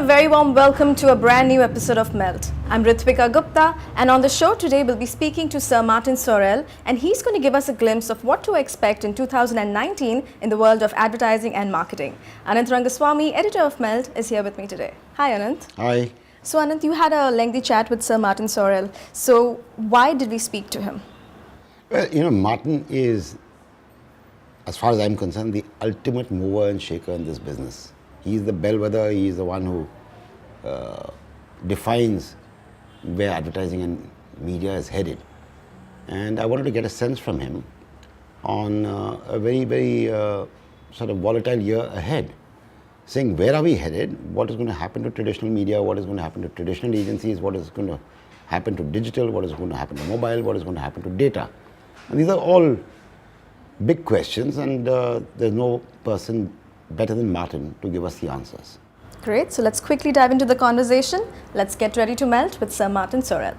a very warm welcome to a brand new episode of Melt. I'm Ritvika Gupta, and on the show today we'll be speaking to Sir Martin Sorrell, and he's going to give us a glimpse of what to expect in 2019 in the world of advertising and marketing. Anant Rangaswami, editor of Melt, is here with me today. Hi Anant. Hi. So Anant, you had a lengthy chat with Sir Martin Sorrell. So why did we speak to him? Well, Martin is, as far as I'm concerned, the ultimate mover and shaker in this business. He's the bellwether, he's the one who defines where advertising and media is headed. And I wanted to get a sense from him on a very, very sort of volatile year ahead, saying where are we headed, what is going to happen to traditional media, what is going to happen to traditional agencies, what is going to happen to digital, what is going to happen to mobile, what is going to happen to data. And these are all big questions, and there's no person better than Martin to give us the answers. Great, so let's quickly dive into the conversation. Let's get ready to melt with Sir Martin Sorrell.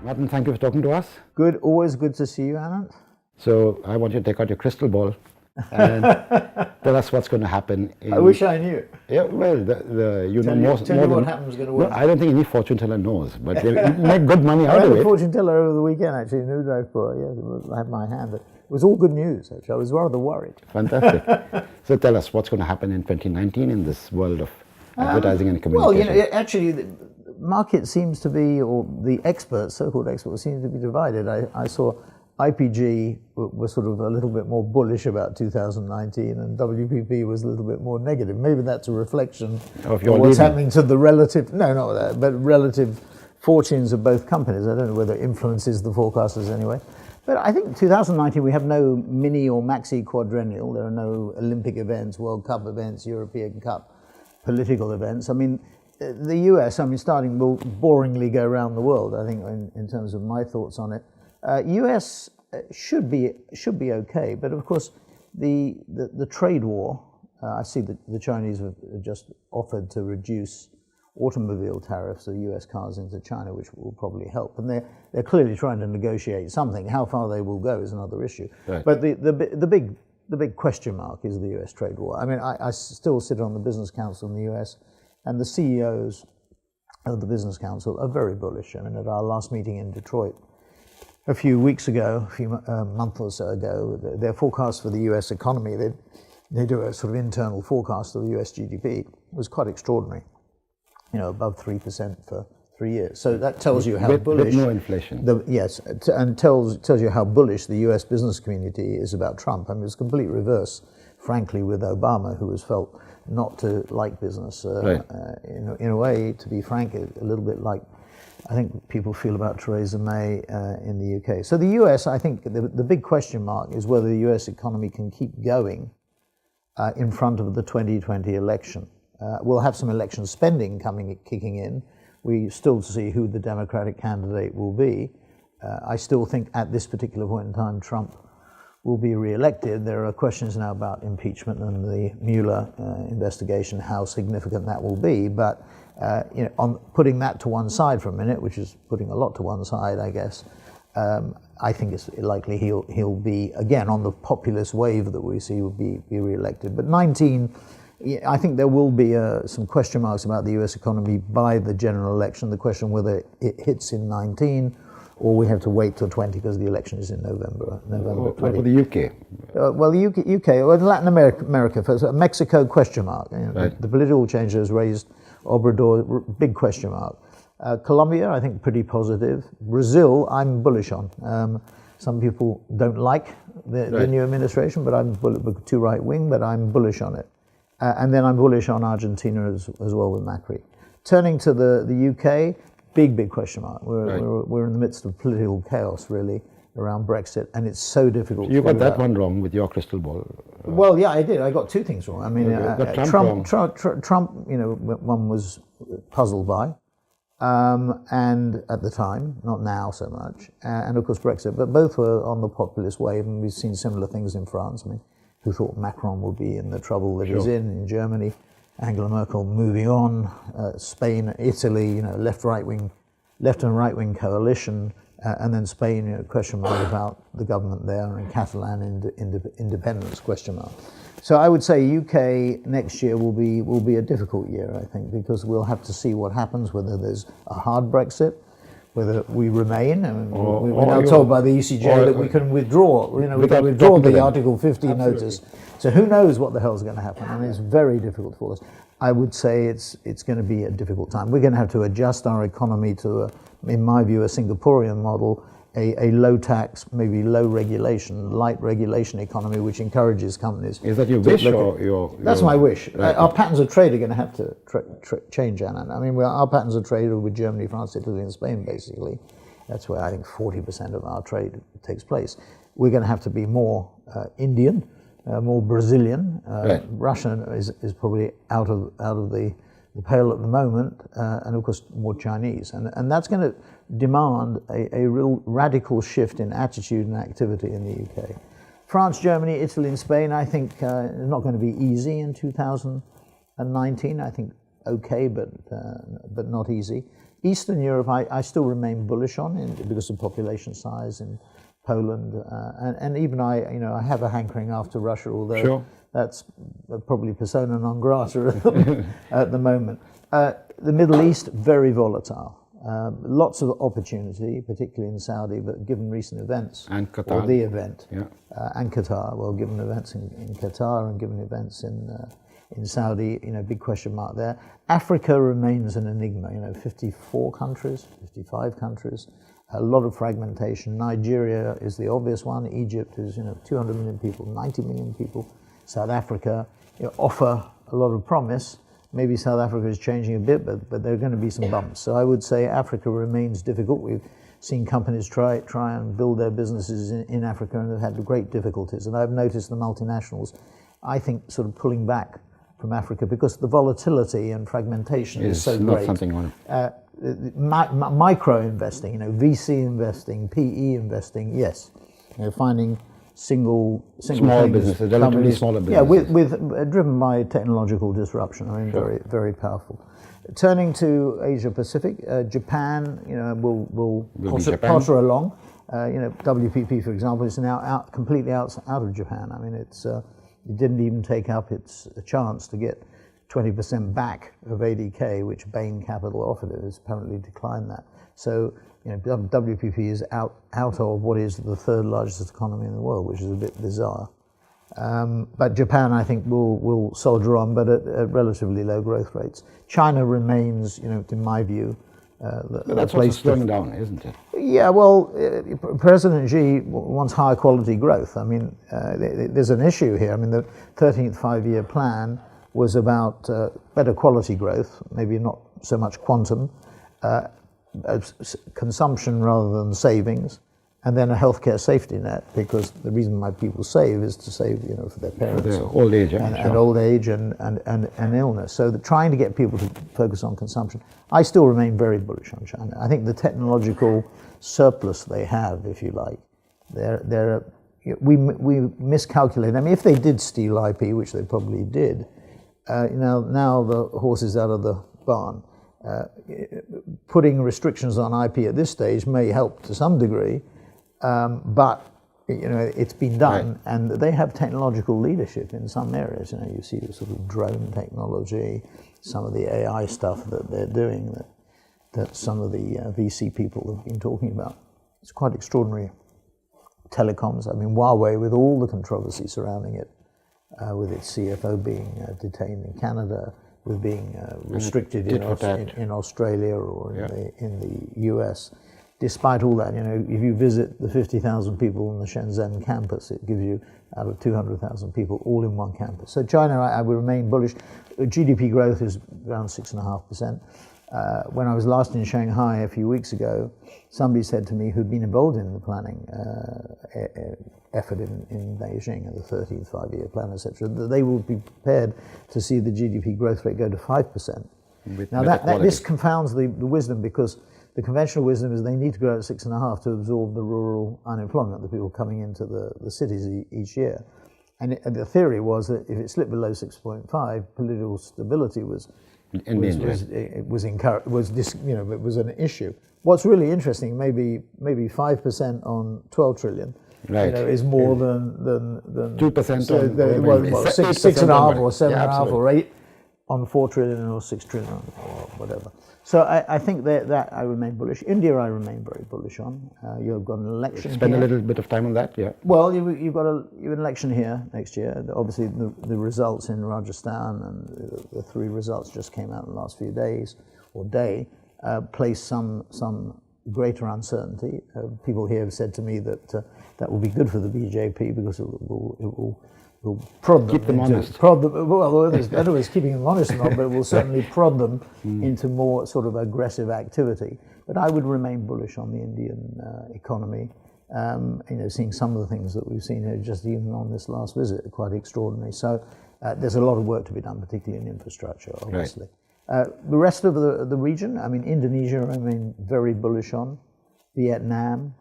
Martin, thank you for talking to us. Good, always good to see you, Anant. So I want you to take out your crystal ball and tell us what's going to happen. I wish I knew. Yeah, well, you know more. Tell you what happens going to work. No, I don't think any fortune teller knows, but they make good money out I of had it. a fortune teller over the weekend, actually, in Udaipur. Yes, I had my hand. But it was all good news, actually. I was rather worried. Fantastic. So tell us what's going to happen in 2019 in this world of advertising and communication. Well, actually, the market seems to be, or the experts, so-called experts, seem to be divided. I saw IPG was sort of a little bit more bullish about 2019, and WPP was a little bit more negative. Maybe that's a reflection of what's happening to the relative, but relative fortunes of both companies. I don't know whether it influences the forecasters anyway. But I think 2019 we have no mini or maxi quadrennial. There are no Olympic events, World Cup events, European Cup, political events. I mean, the US, starting will boringly go around the world, I think, in terms of my thoughts on it. US should be okay, but of course the trade war. I see that the Chinese have just offered to reduce automobile tariffs of US cars into China, which will probably help. And they're clearly trying to negotiate something. How far they will go is another issue. Right. But the big question mark is the US trade war. I mean, I still sit on the Business Council in the US, and the CEOs of the Business Council are very bullish. I mean, at our last meeting in Detroit a few weeks ago, a month or so ago, their forecast for the US economy, they do a sort of internal forecast of the US GDP, was quite extraordinary. Above 3% for 3 years. So that tells you how bullish. With no inflation. And tells you how bullish the US business community is about Trump. I mean, it's complete reverse, frankly, with Obama, who was felt not to like business. Right. In a way, to be frank, a little bit like I think people feel about Theresa May in the UK. So the US, I think the big question mark is whether the US economy can keep going in front of the 2020 election. We'll have some election spending kicking in. We still see who the Democratic candidate will be. I still think at this particular point in time, Trump will be re-elected. There are questions now about impeachment and the Mueller investigation, how significant that will be. But on putting that to one side for a minute, which is putting a lot to one side, I guess, I think it's likely he'll be, again, on the populist wave that we see, will be re-elected. But 19, I think there will be some question marks about the US economy by the general election. The question whether it hits in 19 or we have to wait till 20 because the election is in November 20. For the UK? Well, the UK, well, Latin America first. Mexico, question mark. Right. The political change has raised Obrador, big question mark. Colombia, I think pretty positive. Brazil, I'm bullish on. Some people don't like the new administration, but I'm too right wing, but I'm bullish on it. And then I'm bullish on Argentina as well with Macri. Turning to the UK, big question mark. We're in the midst of political chaos, really, around Brexit, and it's so difficult. You got that one wrong with your crystal ball. Well, yeah, I did. I got two things wrong. I mean, Trump, one was puzzled by, and at the time, not now so much, and of course Brexit, but both were on the populist wave, and we've seen similar things in France. I mean, who thought Macron would be in the trouble that he's in Germany, Angela Merkel moving on, Spain, Italy, left and right wing coalition, And then Spain, question mark about the government there, and Catalan independence, question mark. So I would say UK next year will be a difficult year, I think, because we'll have to see what happens, whether there's a hard Brexit, whether we remain. I mean, we're now told by the ECJ that we can withdraw. We can withdraw the Article 50 notice. So who knows what the hell's going to happen? I mean, it's very difficult for us. I would say it's going to be a difficult time. We're going to have to adjust our economy to, in my view, a Singaporean model, a low tax, maybe low regulation, light regulation economy, which encourages companies. Is that your wish or your? That's my wish. Right. Our patterns of trade are going to have to change, Anand. I mean, our patterns of trade are with Germany, France, Italy, and Spain, basically. That's where I think 40% of our trade takes place. We're going to have to be more Indian, more Brazilian. Right. Russian is probably out of the pale at the moment, and of course more Chinese, and that's going to demand a real radical shift in attitude and activity in the UK. France, Germany, Italy, and Spain, I think, is not going to be easy in 2019. I think okay, but not easy. Eastern Europe, I still remain bullish on because of population size in Poland, and even I have a hankering after Russia, although. Sure. That's probably persona non grata at the moment. The Middle East, very volatile. Lots of opportunity, particularly in Saudi, but given recent events. And Qatar. Or the event. Yeah. And Qatar. Well, given events in Qatar and given events in Saudi, big question mark there. Africa remains an enigma. 54 countries, 55 countries. A lot of fragmentation. Nigeria is the obvious one. Egypt is 200 million people, 90 million people. South Africa offer a lot of promise. Maybe South Africa is changing a bit, but there are going to be some bumps. So I would say Africa remains difficult. We've seen companies try and build their businesses in Africa, and they've had great difficulties. And I've noticed the multinationals, I think, sort of pulling back from Africa because the volatility and fragmentation is so not great. Something on micro investing, VC investing, PE investing, yes. Finding small businesses, relatively smaller businesses. Yeah, with driven by technological disruption. I mean, sure. Very, very powerful. Turning to Asia Pacific, Japan, will potter along. WPP, for example, is now completely out of Japan. I mean, it didn't even take up its chance to get 20% back of ADK, which Bain Capital offered it. It's apparently declined that. So, WPP is out of what is the third largest economy in the world, which is a bit bizarre. But Japan, I think, will soldier on, but at relatively low growth rates. China remains, in my view, that's what's slowing down, isn't it? Yeah, well, President Xi wants higher quality growth. I mean, there's an issue here. I mean, the 13th five-year plan was about better quality growth, maybe not so much quantum, consumption rather than savings, and then a healthcare safety net, because the reason why people save is to save, for their parents, old age, and old age and illness. So trying to get people to focus on consumption. I still remain very bullish on China. I think the technological surplus they have, if you like, we miscalculate. I mean, if they did steal IP, which they probably did, now the horse is out of the barn. Putting restrictions on IP at this stage may help to some degree, but it's been done, right. And they have technological leadership in some areas. You see the sort of drone technology, some of the AI stuff that they're doing, that some of the VC people have been talking about. It's quite extraordinary. Telecoms, I mean, Huawei, with all the controversy surrounding it, with its CFO being detained in Canada, with being restricted in Australia or in the US. Despite all that, if you visit the 50,000 people in the Shenzhen campus, it gives you out of 200,000 people all in one campus. So China, I will remain bullish. GDP growth is around 6.5%. When I was last in Shanghai a few weeks ago, somebody said to me who'd been involved in the planning effort in Beijing, the 13th five-year plan, etc., that they will be prepared to see the GDP growth rate go to 5%. Now this confounds the wisdom, because the conventional wisdom is they need to grow at 6.5 to absorb the rural unemployment, the people coming into the cities each year. And the theory was that if it slipped below 6.5, political stability was it was an issue. What's really interesting, maybe 5% on 12 trillion, Right. is more than 2% so on well, 6.5 or 7.5 or 8 on 4 trillion or 6 trillion or whatever. So I think that I remain bullish. India I remain very bullish on. You've got an election Spend here. a little bit of time on that, yeah. Well, you've got an election here next year. Obviously, the results in Rajasthan and the 3 results just came out in the last few days or day place some greater uncertainty. People here have said to me that that will be good for the BJP because it will prod them. Keep them honest. Well, there's better ways keeping them honest or not, but it will certainly prod them into more sort of aggressive activity. But I would remain bullish on the Indian economy. Seeing some of the things that we've seen here just even on this last visit are quite extraordinary. So there's a lot of work to be done, particularly in infrastructure, obviously. Right. The rest of the region, Indonesia I remain very bullish on. Vietnam,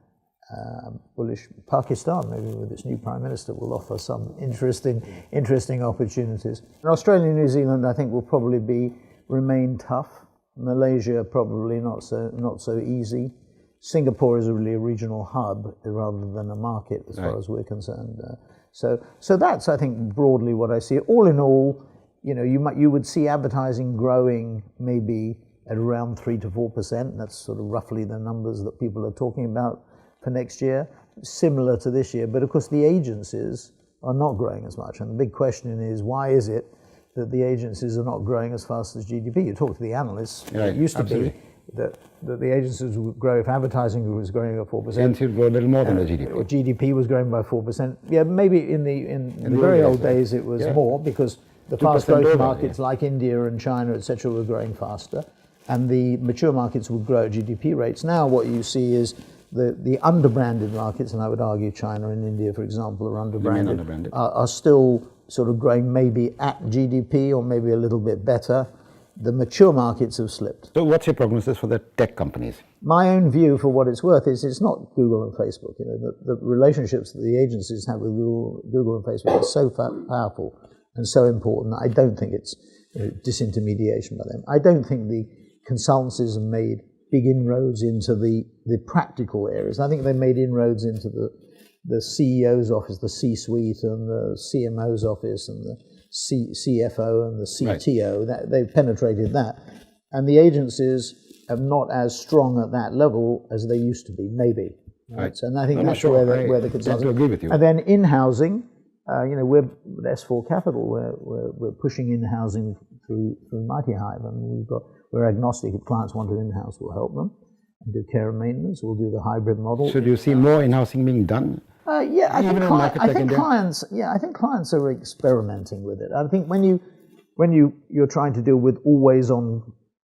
bullish. Pakistan, maybe with its new Prime Minister, will offer some interesting opportunities. And Australia and New Zealand, I think, will probably remain tough. Malaysia, probably not so easy. Singapore is really a regional hub rather than a market as far as we're concerned. So that's, I think, broadly what I see. All in all, you would see advertising growing maybe at around 3 to 4%. That's sort of roughly the numbers that people are talking about for next year, similar to this year. But of course, the agencies are not growing as much. And the big question is, why is it that the agencies are not growing as fast as GDP? You talk to the analysts, it used to be that the agencies would grow if advertising was growing at 4%. Agencies would grow a little more than the GDP. Or GDP was growing by 4%. Yeah, maybe in the very old days it was more because the fast growth markets like India and China, etc., were growing faster, and the mature markets would grow at GDP rates. Now what you see is the under-branded markets, and I would argue China and India, for example, are under-branded. Are still sort of growing maybe at GDP or maybe a little bit better. The mature markets have slipped. So what's your prognosis for the tech companies? My own view, for what it's worth, is it's not Google and Facebook. The relationships that the agencies have with Google and Facebook are so powerful and so important. I don't think it's disintermediation by them. I don't think the consultancies have made big inroads into the practical areas. I think they made inroads into the CEO's office, the C-suite, and the CMO's office, and the CFO and the CTO. Right. They've penetrated that. And the agencies are not as strong at that level as they used to be, maybe. Right. And I think that's where the consultants... I agree with you. And then in-housing, we're at S4 Capital, we're pushing in-housing through Mighty Hive, and we're agnostic. If clients want to in-house, we'll help them and do care and maintenance. We'll do the hybrid model. So do you see more in-housing being done? I think clients are experimenting with it. I think when you're trying to deal with always-on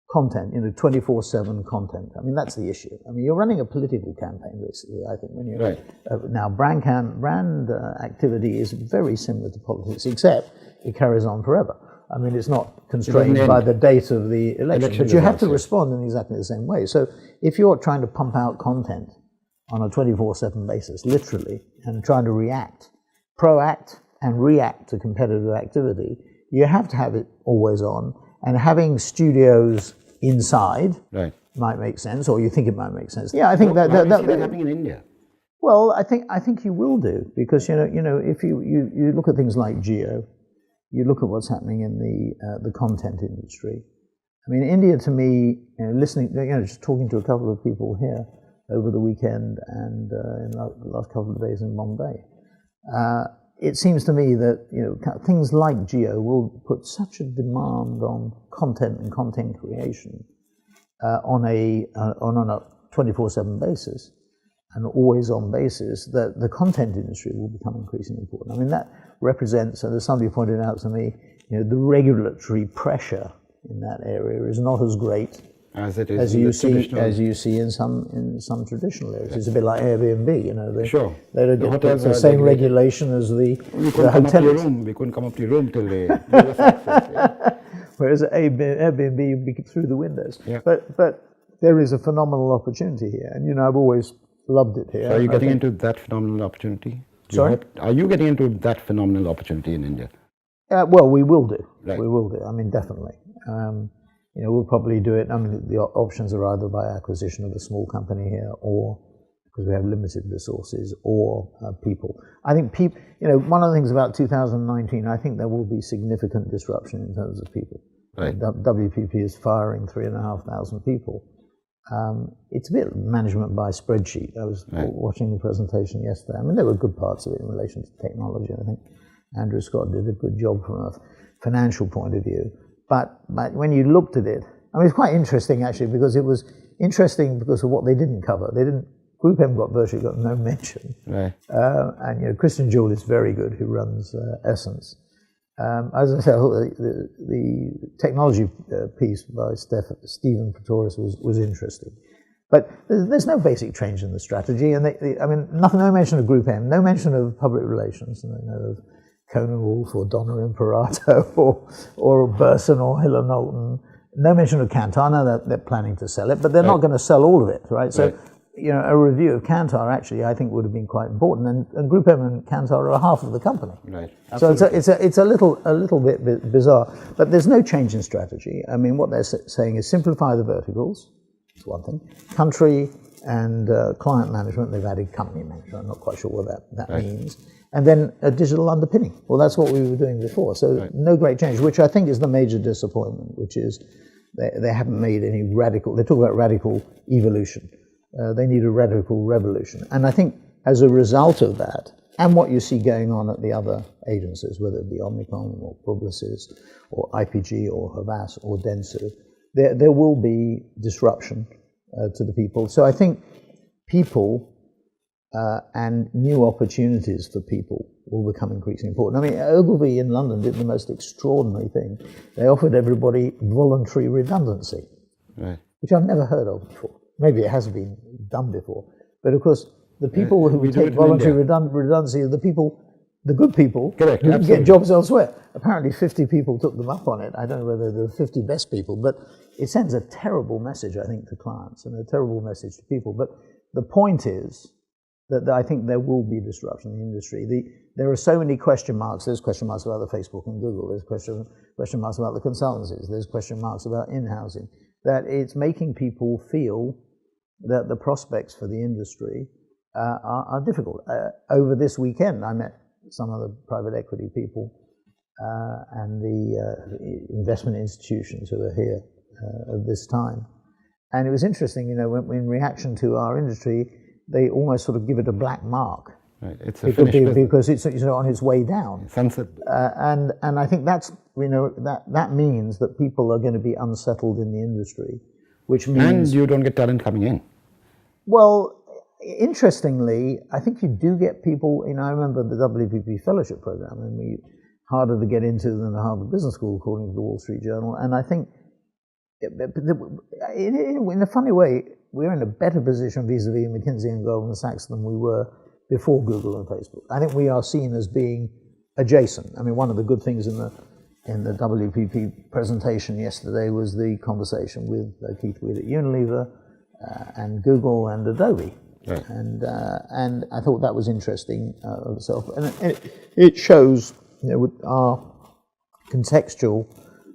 content, 24/7 content. That's the issue. You're running a political campaign, basically. I think when you're now brand activity is very similar to politics, except it carries on forever. It's not constrained by the date of the election, but you have to respond in exactly the same way. So if you're trying to pump out content on a 24/7 basis, literally, and trying to proact and react to competitive activity, you have to have it always on. And having studios inside might make sense, or you think it might make sense. Yeah, I think that's happening in India. Well, I think you will do, because if you look at things like Geo, you look at what's happening in the content industry. India, to me, listening, just talking to a couple of people here over the weekend and in the last couple of days in Bombay, it seems to me that things like Geo will put such a demand on content and content creation on a 24/7 basis, an always-on basis, that the content industry will become increasingly important. That represents, and as somebody pointed out to me, the regulatory pressure in that area is not as great as it is as you see in some traditional areas. It's a bit like Airbnb, they don't get the same regulation as the hotels. We couldn't come up to your room till they give us access. Whereas Airbnb, you'd be through the windows. Yeah. But there is a phenomenal opportunity here, and I've always loved it here. So are you getting into that phenomenal opportunity? Sorry? Are you getting into that phenomenal opportunity in India? Well, we will do. Right. We will do. Definitely. we'll probably do it. I mean, the options are either by acquisition of a small company here, or because we have limited resources, or people. I think one of the things about 2019, I think there will be significant disruption in terms of people. Right. WPP is firing 3,500 people. It's a bit management by spreadsheet. I was watching the presentation yesterday. I mean, there were good parts of it in relation to technology. I think Andrew Scott did a good job from a financial point of view. But when you looked at it, I mean, it's quite interesting actually, because it was interesting because of what they didn't cover. Group M virtually got no mention. Right. And Christian Jewell is very good, who runs Essence. As I said, the technology piece by Stephen Pretorius was interesting. But there's no basic change in the strategy, and no mention of Group M, no mention of public relations, of Conan Wolfe or Donna Imperato or Burson or Hiller Knowlton. No mention of Kantar. Now they're planning to sell it, but they're not going to sell all of it, right? So, a review of Kantar actually, I think, would have been quite important. And Group M and Kantar are half of the company. Right. Absolutely. So it's a little bit bizarre. But there's no change in strategy. I mean, what they're saying is simplify the verticals. That's one thing. Country and client management. They've added company management. I'm not quite sure what that means. And then a digital underpinning. Well, that's what we were doing before. So no great change, which I think is the major disappointment, which is they haven't made any radical. They talk about radical evolution. They need a radical revolution. And I think as a result of that, and what you see going on at the other agencies, whether it be Omnicom or Prognosis or IPG or Havas or Dentsu, there will be disruption to the people. So I think people and new opportunities for people will become increasingly important. I mean, Ogilvy in London did the most extraordinary thing. They offered everybody voluntary redundancy, which I've never heard of before. Maybe it has been done before, but of course the people who take voluntary redundancy are the good people who can get jobs elsewhere. Apparently 50 people took them up on it. I don't know whether they're the 50 best people, but it sends a terrible message, I think, to clients and a terrible message to people. But the point is that I think there will be disruption in the industry. There are so many question marks. There's question marks about the Facebook and Google. There's question marks about the consultancies. There's question marks about in-housing. That it's making people feel that the prospects for the industry are difficult. Over this weekend, I met some of the private equity people and the investment institutions who are here at this time. And it was interesting, when in reaction to our industry, they almost sort of give it a black mark. Right. It's a because it's on its way down. Sunset. And I think that's, that means that people are going to be unsettled in the industry. Which means, and you don't get talent coming in. Well, interestingly, I think you do get people. I remember the WPP fellowship program, and harder to get into than the Harvard Business School, according to the Wall Street Journal. And I think, in a funny way, we're in a better position vis-a-vis McKinsey and Goldman Sachs than we were before Google and Facebook. I think we are seen as being adjacent. I mean, one of the good things in the WPP presentation yesterday was the conversation with Keith Weed at Unilever and Google and Adobe. Right. And I thought that was interesting of itself. And it shows with our contextual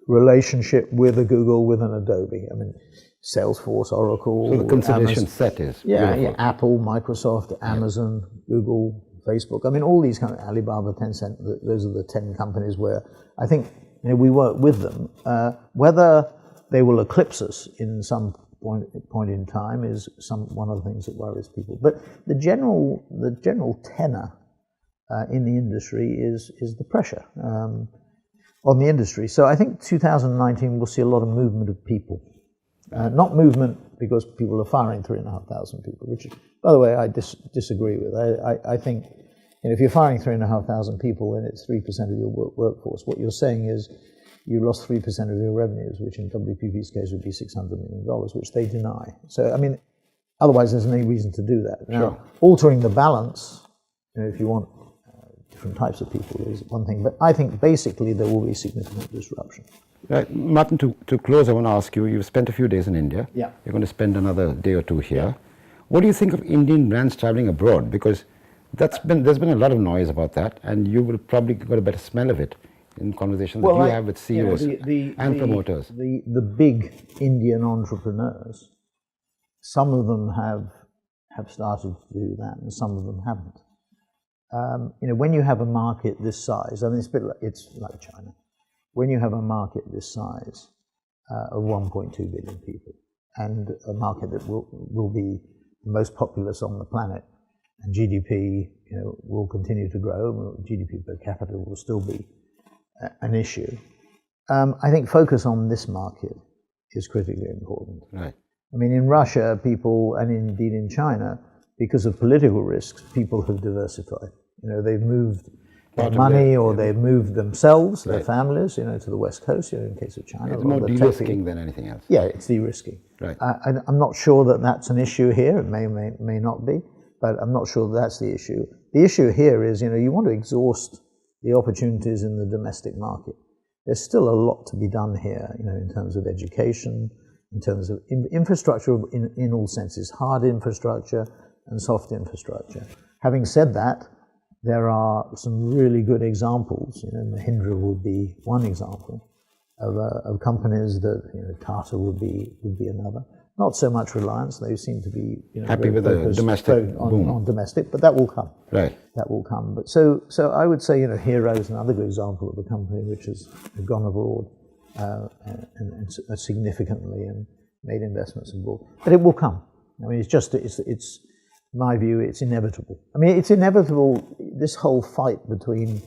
relationship with a Google, with an Adobe. I mean, Salesforce, Oracle. So the consideration set is beautiful. Apple, Microsoft, Amazon, Google, Facebook. I mean, all these kind of Alibaba, Tencent, those are the 10 companies where I think we work with them. Whether they will eclipse us in some point in time is one of the things that worries people. But the general tenor in the industry is the pressure on the industry. So I think 2019 we'll see a lot of movement of people. Not movement because people are firing 3,500 people, which, by the way, I disagree with. I think if you're firing 3,500 people and it's 3% of your workforce, what you're saying is you lost 3% of your revenues, which in WPP's case would be $600 million, which they deny. So, I mean, otherwise there's no reason to do that. Now, altering the balance, if you want different types of people is one thing, but I think basically there will be significant disruption. Right. Martin, to close, I want to ask you, you've spent a few days in India. Yeah. You're going to spend another day or two here. What do you think of Indian brands traveling abroad? Because there's been a lot of noise about that, and you will probably got a better smell of it in conversations that you have with CEOs and promoters? The big Indian entrepreneurs, some of them have started to do that, and some of them haven't. When you have a market this size, I mean, it's like China. When you have a market this size of 1.2 billion people, and a market that will be the most populous on the planet, and GDP, will continue to grow. GDP per capita will still be an issue. I think focus on this market is critically important. Right. I mean, in Russia, people, and indeed in China, because of political risks, people have diversified. They've moved their money, or they've moved themselves, their families, to the West Coast. In case of China, it's more de-risking than anything else. Yeah, it's de-risking. Right. I'm not sure that that's an issue here. It may not be, but I'm not sure that's the issue. The issue here is, you want to exhaust the opportunities in the domestic market. There's still a lot to be done here, in terms of education, in terms of infrastructure in all senses, hard infrastructure and soft infrastructure. Having said that, there are some really good examples. Mahindra would be one example of companies that, Tata would be another. Not so much Reliance; they seem to be happy with the domestic boom on domestic, but that will come. Right. That will come. But so I would say, Hero is another good example of a company which has gone abroad and significantly and made investments abroad. But it will come. I mean, it's my view, it's inevitable. I mean, it's inevitable. This whole fight between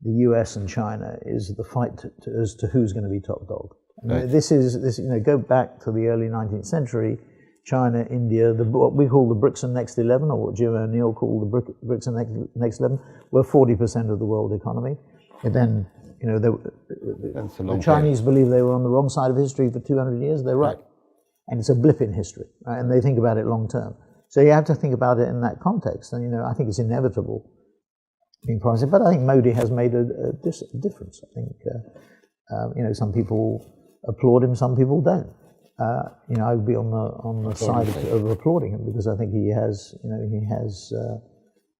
the US and China is the fight as to who's going to be top dog. Right. This go back to the early 19th century, China, India, what we call the BRICS and Next 11, or what Jim O'Neill called the BRICS and Next 11, were 40% of the world economy. And then, the Chinese believe they were on the wrong side of history for 200 years. They're right. And it's a blip in history, right? And they think about it long term. So you have to think about it in that context. And, I think it's inevitable being promising. But I think Modi has made a difference. I think, some people applaud him, some people don't. I would be on the side of applauding him, because I think he has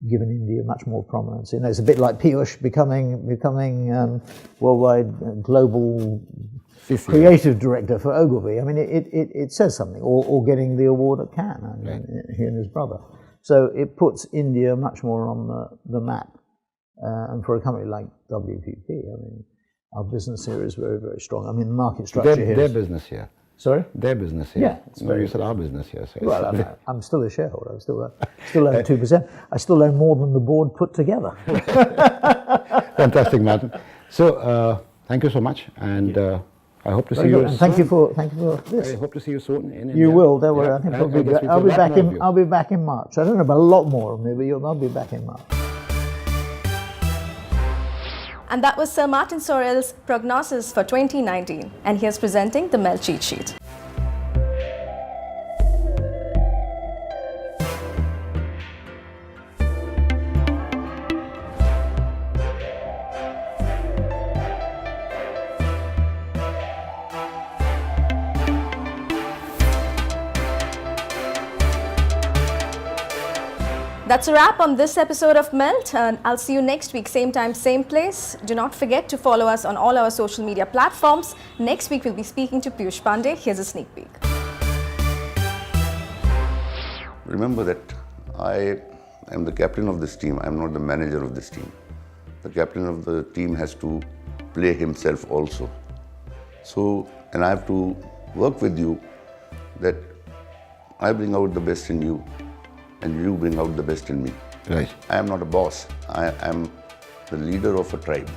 given India much more prominence. It's a bit like Piyush becoming worldwide global creative director for Ogilvy. I mean, it says something. Or getting the award at Cannes, he and his brother. So it puts India much more on the map. And for a company like WPP, I mean, our business here is very, very strong. I mean, the market structure here. Their business here. Sorry? Their business here. Yeah. You said our business here. So well, I'm still a shareholder. I still own 2%. I still own more than the board put together. Fantastic, Martin. So, thank you so much, and I hope to see you soon. Thank you for this. I hope to see you soon in India. You will. Don't worry. I think I'll be back in March. I don't know about a lot more of me, but I'll be back in March. And that was Sir Martin Sorrell's prognosis for 2019. And here's presenting the MELT cheat sheet. That's a wrap on this episode of MELT, and I'll see you next week, same time, same place. Do not forget to follow us on all our social media platforms. Next week, we'll be speaking to Piyush Pandey. Here's a sneak peek. Remember that I am the captain of this team. I'm not the manager of this team. The captain of the team has to play himself also. So, and I have to work with you that I bring out the best in you, and you bring out the best in me. Right. I am not a boss. I am the leader of a tribe.